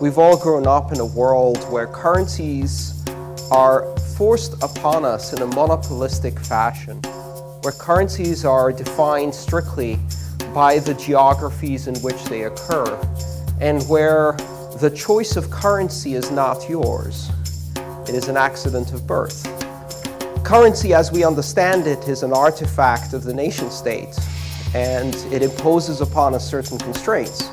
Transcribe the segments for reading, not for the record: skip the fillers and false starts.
We've all grown up in a world where currencies are forced upon us in a monopolistic fashion, where currencies are defined strictly by the geographies in which they occur, and where the choice of currency is not yours. It is an accident of birth. Currency, as we understand it, is an artifact of the nation-state, and it imposes upon us certain constraints.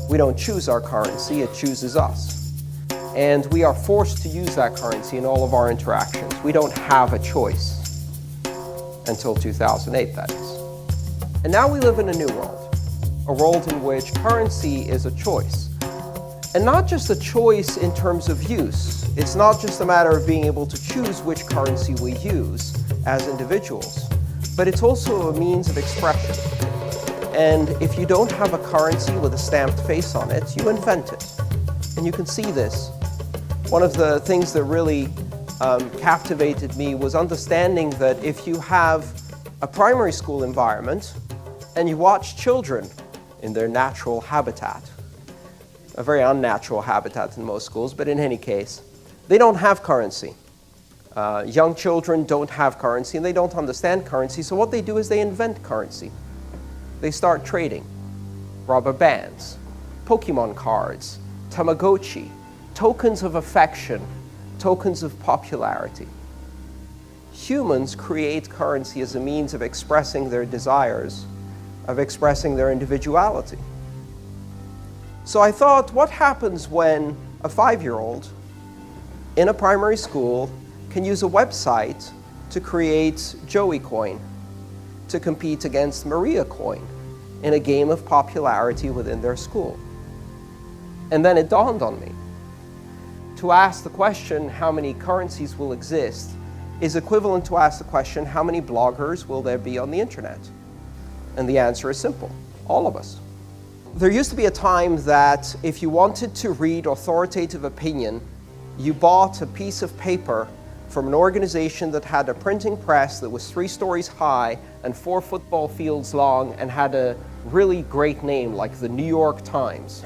We don't choose our currency, it chooses us. And we are forced to use that currency in all of our interactions. We don't have a choice. Until 2008, that is. And now we live in a new world. A world in which currency is a choice. And not just a choice in terms of use. It's not just a matter of being able to choose which currency we use as individuals, but it's also a means of expression. And if you don't have a currency with a stamped face on it, you invent it. And you can see this. One of the things that really captivated me was understanding that if you have a primary school environment and you watch children in their natural habitat, a very unnatural habitat in most schools, but in any case, they don't have currency. Young children don't have currency and they don't understand currency, so what they do is they invent currency. They start trading rubber bands, Pokemon cards, Tamagotchi, tokens of affection, tokens of popularity. Humans create currency as a means of expressing their desires, of expressing their individuality. So I thought, what happens when a 5-year-old in a primary school can use a website to create Joey coin, to compete against Maria coin in a game of popularity within their school? And then it dawned on me. To ask the question, how many currencies will exist, is equivalent to ask the question, how many bloggers will there be on the internet? And the answer is simple, all of us. There used to be a time that if you wanted to read authoritative opinion, you bought a piece of paper from an organization that had a printing press that was 3 stories high and 4 football fields long and had a really great name like the New York Times.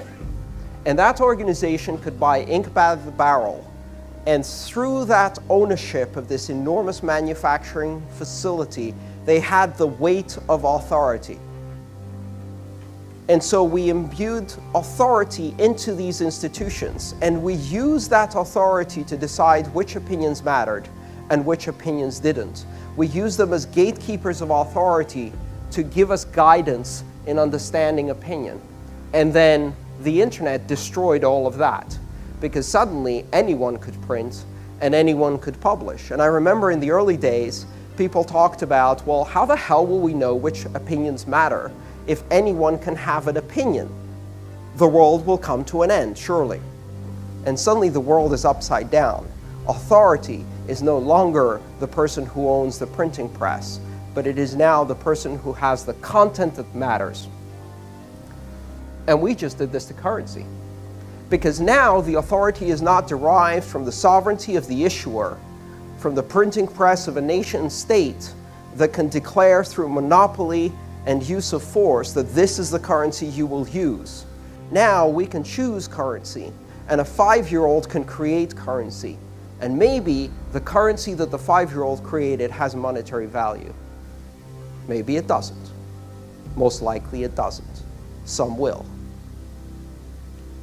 And that organization could buy ink by the barrel, and through that ownership of this enormous manufacturing facility, they had the weight of authority. And so we imbued authority into these institutions, and we used that authority to decide which opinions mattered and which opinions didn't. We used them as gatekeepers of authority to give us guidance in understanding opinion. And then the internet destroyed all of that, because suddenly anyone could print and anyone could publish. And I remember in the early days, people talked about, well, how the hell will we know which opinions matter if anyone can have an opinion? The world will come to an end, surely. And suddenly the world is upside down. Authority is no longer the person who owns the printing press, but it is now the person who has the content that matters. And we just did this to currency. Because now the authority is not derived from the sovereignty of the issuer, from the printing press of a nation state that can declare through monopoly and use of force that this is the currency you will use. Now we can choose currency, and a 5-year-old can create currency. And maybe the currency that the 5-year-old created has monetary value. Maybe it doesn't. Most likely it doesn't. Some will.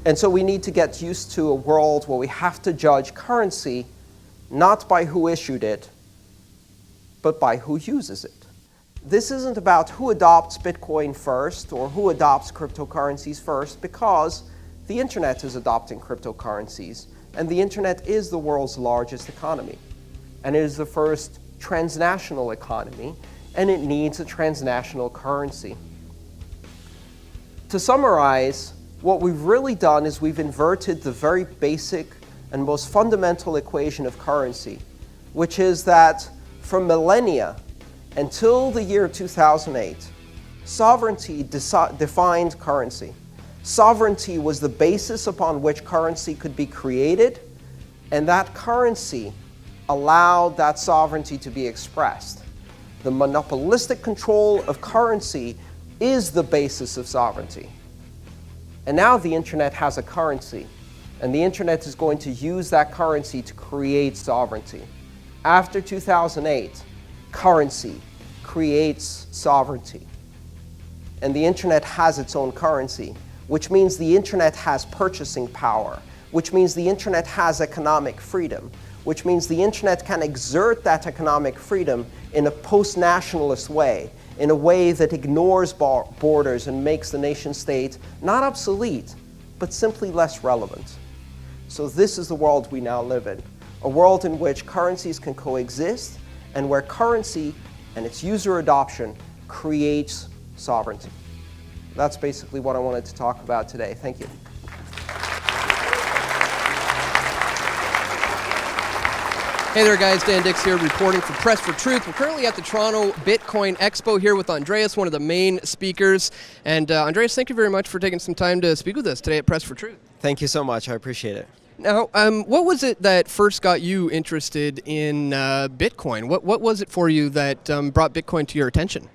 And so we need to get used to a world where we have to judge currency not by who issued it, but by who uses it. This isn't about who adopts Bitcoin first or who adopts cryptocurrencies first, because the internet is adopting cryptocurrencies, and the internet is the world's largest economy. And it is the first transnational economy, and it needs a transnational currency. To summarize, what we've really done is we've inverted the very basic and most fundamental equation of currency, which is that for millennia, until the year 2008, sovereignty defined currency. Sovereignty was the basis upon which currency could be created, and that currency allowed that sovereignty to be expressed. The monopolistic control of currency is the basis of sovereignty. And now the internet has a currency, And the internet is going to use that currency to create sovereignty. After 2008, currency creates sovereignty. And the internet has its own currency, which means the internet has purchasing power, which means the internet has economic freedom, which means the internet can exert that economic freedom in a post-nationalist way, in a way that ignores borders and makes the nation state not obsolete, but simply less relevant. So this is the world we now live in, a world in which currencies can coexist and where currency and its user adoption creates sovereignty. That's basically what I wanted to talk about today. Thank you. Hey there guys, Dan Dix here reporting for Press for Truth. We're currently at the Toronto Bitcoin Expo here with Andreas, one of the main speakers. And Andreas, thank you very much for taking some time to speak with us today at Press for Truth. Thank you so much, I appreciate it. Now, what was it that first got you interested in Bitcoin? What was it for you that brought Bitcoin to your attention?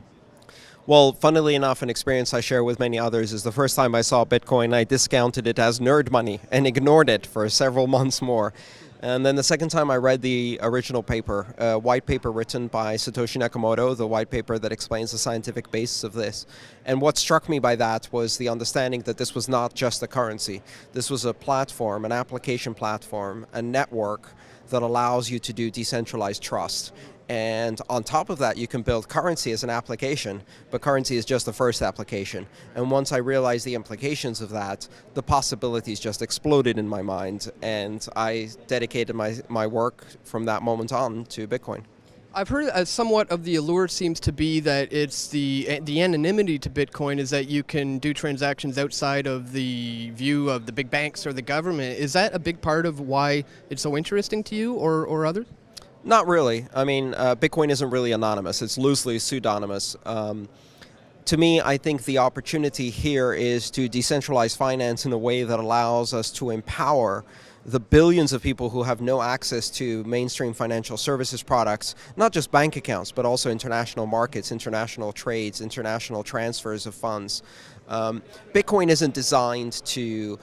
Well, funnily enough, an experience I share with many others is the first time I saw Bitcoin, I discounted it as nerd money and ignored it for several months more. And then the second time I read the original paper, a white paper written by Satoshi Nakamoto, the white paper that explains the scientific basis of this. And what struck me by that was the understanding that this was not just a currency. This was a platform, an application platform, a network that allows you to do decentralized trust. And on top of that, you can build currency as an application, but currency is just the first application. And once I realized the implications of that, the possibilities just exploded in my mind, and I dedicated my work from that moment on to Bitcoin. I've heard somewhat of the allure seems to be that it's the anonymity to Bitcoin is that you can do transactions outside of the view of the big banks or the government. Is that a big part of why it's so interesting to you or others? Not really. I mean, Bitcoin isn't really anonymous. It's loosely pseudonymous. To me, I think the opportunity here is to decentralize finance in a way that allows us to empower the billions of people who have no access to mainstream financial services products, not just bank accounts, but also international markets, international trades, international transfers of funds. Bitcoin isn't designed to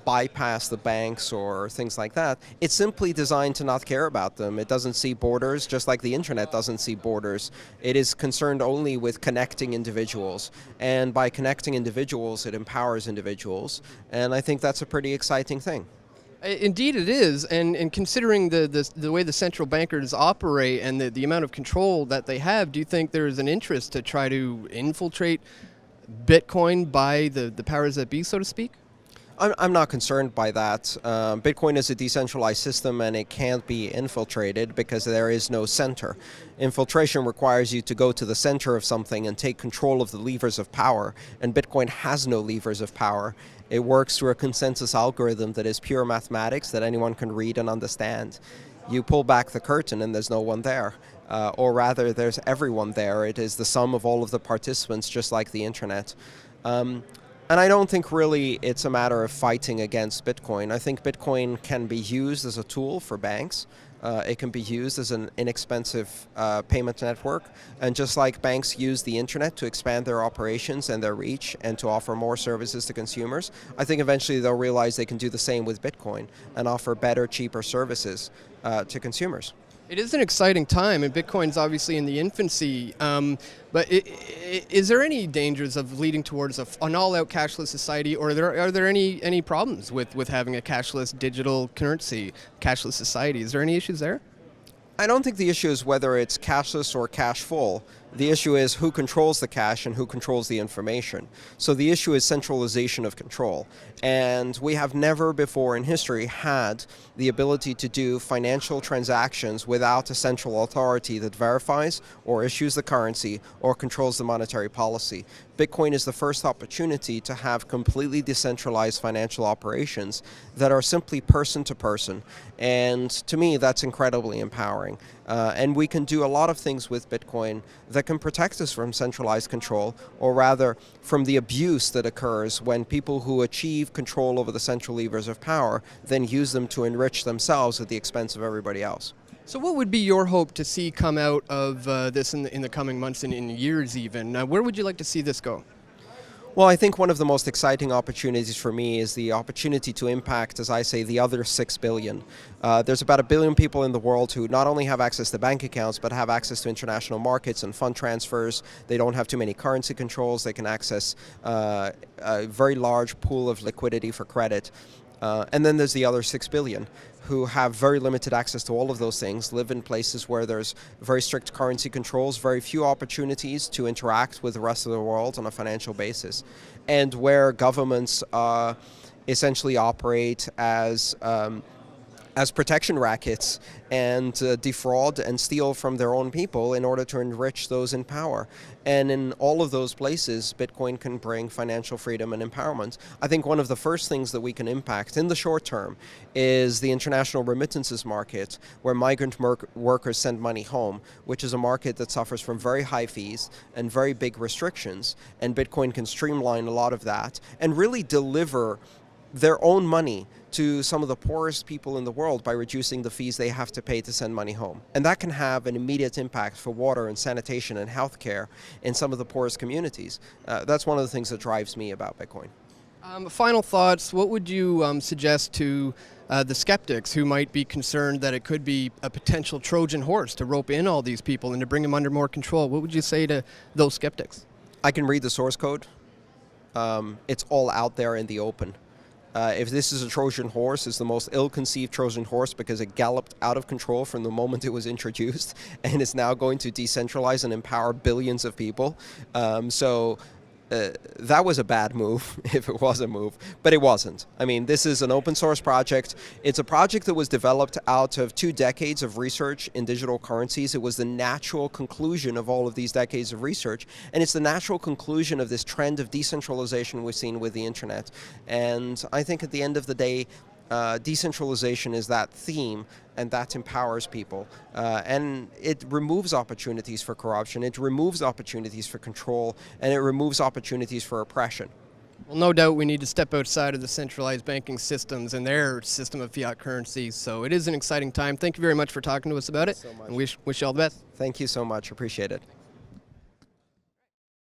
bypass the banks or things like that. It's simply designed to not care about them. It doesn't see borders, just like the internet doesn't see borders. It is concerned only with connecting individuals. And by connecting individuals, it empowers individuals. And I think that's a pretty exciting thing. Indeed it is, and considering the way the central bankers operate and the amount of control that they have, do you think there is an interest to try to infiltrate Bitcoin by the powers that be, so to speak? I'm not concerned by that. Bitcoin is a decentralized system and it can't be infiltrated because there is no center. Infiltration requires you to go to the center of something and take control of the levers of power, and Bitcoin has no levers of power. It works through a consensus algorithm that is pure mathematics that anyone can read and understand. You pull back the curtain and there's no one there. Or rather, there's everyone there. It is the sum of all of the participants, just like the internet. And I don't think really it's a matter of fighting against Bitcoin. I think Bitcoin can be used as a tool for banks. It can be used as an inexpensive payment network. And just like banks use the internet to expand their operations and their reach and to offer more services to consumers, I think eventually they'll realize they can do the same with Bitcoin and offer better, cheaper services to consumers. It is an exciting time, and Bitcoin's obviously in the infancy, but is there any dangers of leading towards an all-out cashless society, or are there any problems with having a cashless digital currency, cashless society? Is there any issues there? I don't think the issue is whether it's cashless or cash full. The issue is who controls the cash and who controls the information. So the issue is centralization of control. And we have never before in history had the ability to do financial transactions without a central authority that verifies or issues the currency or controls the monetary policy. Bitcoin is the first opportunity to have completely decentralized financial operations that are simply person to person. And to me, that's incredibly empowering. And we can do a lot of things with Bitcoin that can protect us from centralized control, or rather from the abuse that occurs when people who achieve control over the central levers of power then use them to enrich themselves at the expense of everybody else. So what would be your hope to see come out of this in the coming months and in years even? Where would you like to see this go? Well, I think one of the most exciting opportunities for me is the opportunity to impact, as I say, the other 6 billion. There's about 1 billion people in the world who not only have access to bank accounts, but have access to international markets and fund transfers. They don't have too many currency controls. They can access a very large pool of liquidity for credit. And then there's the other 6 billion who have very limited access to all of those things, live in places where there's very strict currency controls, very few opportunities to interact with the rest of the world on a financial basis, and where governments essentially operate as protection rackets and defraud and steal from their own people in order to enrich those in power. And in all of those places, Bitcoin can bring financial freedom and empowerment. I think one of the first things that we can impact in the short term is the international remittances market, where migrant workers send money home, which is a market that suffers from very high fees and very big restrictions. And Bitcoin can streamline a lot of that and really deliver their own money to some of the poorest people in the world by reducing the fees they have to pay to send money home. And that can have an immediate impact for water and sanitation and healthcare in some of the poorest communities. That's one of the things that drives me about Bitcoin. Final thoughts, what would you suggest to the skeptics who might be concerned that it could be a potential Trojan horse to rope in all these people and to bring them under more control? What would you say to those skeptics? I can read the source code. It's all out there in the open. If this is a Trojan horse, it's the most ill-conceived Trojan horse because it galloped out of control from the moment it was introduced and is now going to decentralize and empower billions of people. That was a bad move, if it was a move, but it wasn't. I mean, this is an open source project. It's a project that was developed out of 2 decades of research in digital currencies. It was the natural conclusion of all of these decades of research, and it's the natural conclusion of this trend of decentralization we've seen with the internet. And I think at the end of the day, decentralization is that theme, and that empowers people. And it removes opportunities for corruption, it removes opportunities for control, and it removes opportunities for oppression. Well, no doubt we need to step outside of the centralized banking systems and their system of fiat currencies. So it is an exciting time. Thank you very much for talking to us about it. So much. And wish you all the best. Thank you so much. Appreciate it.